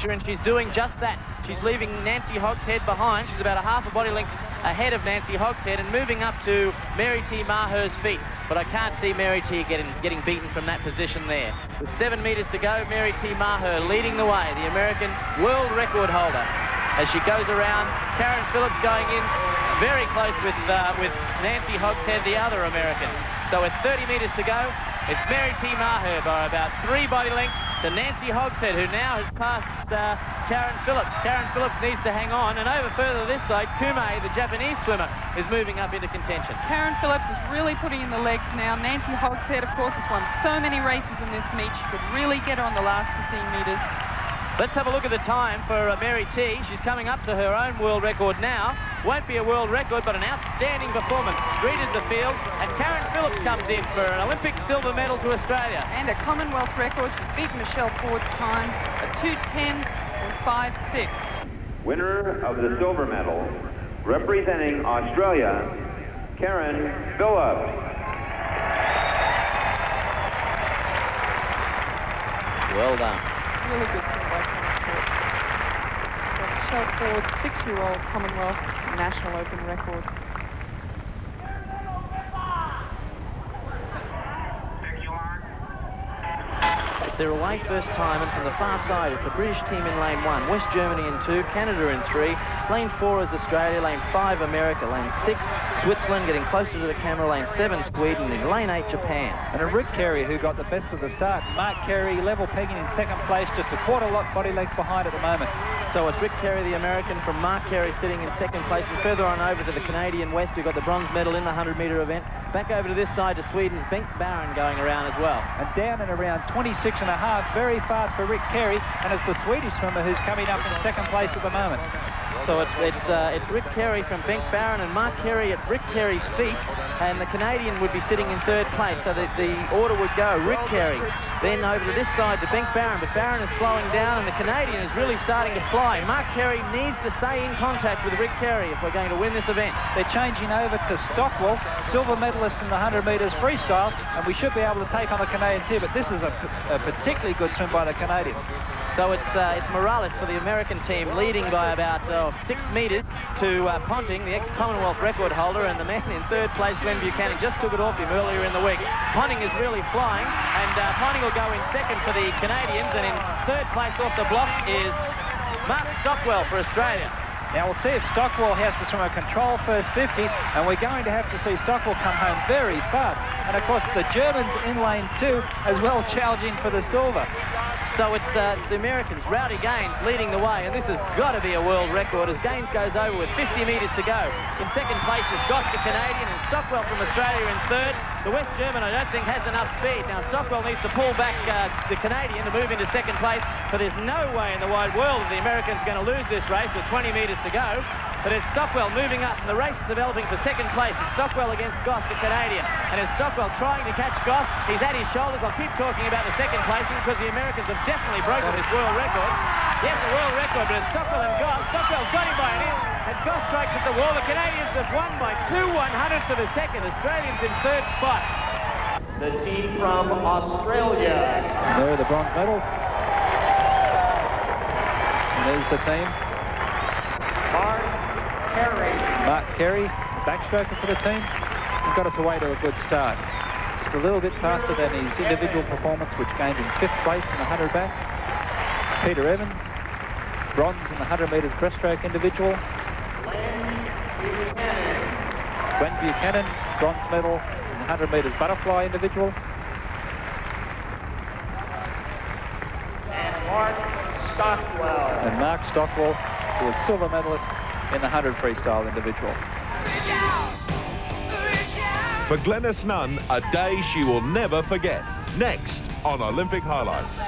future, and she's doing just that. She's leaving Nancy Hogshead behind. She's about a half a body length ahead of Nancy Hogshead and moving up to Mary T. Meagher's feet. But I can't see Mary T. getting beaten from that position there. With 7 metres to go, Mary T. Meagher leading the way, the American world record holder. As she goes around, Karen Phillips going in very close with Nancy Hogshead, the other American. So with 30 metres to go, it's Mary T. Meagher by about 3 body lengths to Nancy Hogshead, who now has passed Karen Phillips. Karen Phillips needs to hang on, and over further this side, Kume, the Japanese swimmer, is moving up into contention. Karen Phillips is really putting in the legs now. Nancy Hogshead, of course, has won so many races in this meet. She could really get her on the last 15 metres. Let's have a look at the time for Mary T. She's coming up to her own world record now. Won't be a world record, but an outstanding performance. Streeted the field, and Karen Phillips comes in for an Olympic silver medal to Australia. And a Commonwealth record. She's beaten Michelle Ford's time at 2:10.56. Winner of the silver medal, representing Australia, Karen Phillips. Well done. Really good swim by Karen Phillips. So Michelle Ford's 6-year-old Commonwealth National Open record. They're away first time, and from the far side it's the British team in lane 1, West Germany in 2, Canada in 3, lane 4 is Australia, lane 5 America, lane 6 Switzerland, getting closer to the camera, lane 7 Sweden, in lane 8 Japan. And a Rick Carey who got the best of the start. Mark Carey level pegging in second place, just a quarter lot body length behind at the moment. So it's Rick Carey, the American, from Mark Carey sitting in second place, and further on over to the Canadian West, who got the bronze medal in the 100-metre event. Back over to this side to Sweden's Bengt Baron going around as well. And down and around 26.5, very fast for Rick Carey, and it's the Swedish swimmer who's coming up in second place at the moment. So it's Rick Carey from Bengt Baron and Mark Carey at Rick Carey's feet, and the Canadian would be sitting in third place, so that the order would go Rick Carey, then over to this side to Bengt Baron, but Baron is slowing down and the Canadian is really starting to fly. Mark Carey needs to stay in contact with Rick Carey if we're going to win this event. They're changing over to Stockwell, silver medalist in the 100 metres freestyle, and we should be able to take on the Canadians here, but this is a particularly good swim by the Canadians. So it's Morales for the American team, leading by about 6 metres to Ponting, the ex-Commonwealth record holder, and the man in third place, Glenn Buchanan, just took it off him earlier in the week. Ponting is really flying, and Ponting will go in second for the Canadians, and in third place off the blocks is Mark Stockwell for Australia. Now we'll see if Stockwell has to swim a control first 50, and we're going to have to see Stockwell come home very fast. And of course the Germans in lane 2 as well, challenging for the silver. So it's the Americans, Rowdy Gaines, leading the way, and this has got to be a world record as Gaines goes over with 50 metres to go. In second place is Goss, the Canadian, and Stockwell from Australia in third. The West German, I don't think, has enough speed. Now Stockwell needs to pull back the Canadian to move into second place, but there's no way in the wide world that the American's going to lose this race with 20 metres to go. But it's Stockwell moving up, and the race is developing for second place. It's Stockwell against Goss, the Canadian. And it's Stockwell trying to catch Goss. He's at his shoulders. I'll keep talking about the second placing because the Americans have definitely broken this world record. Yes, a world record, but it's Stockwell and Goss. Stockwell's got him by an inch, and Goss strikes at the wall. The Canadians have won by 2/100ths of a second. Australians in third spot. The team from Australia. There are the bronze medals. And there's the team. Mark Carey, the backstroker for the team, and got us away to a good start. Just a little bit faster than his individual performance, which gained him 5th place in the 100 back. Peter Evans, bronze in the 100 metres breaststroke individual. Glenn Buchanan, bronze medal in the 100 metres butterfly individual. And Mark Stockwell. And Mark Stockwell, who was silver medalist in the 100 freestyle individual. For Glenys Nunn, a day she will never forget. Next on Olympic Highlights.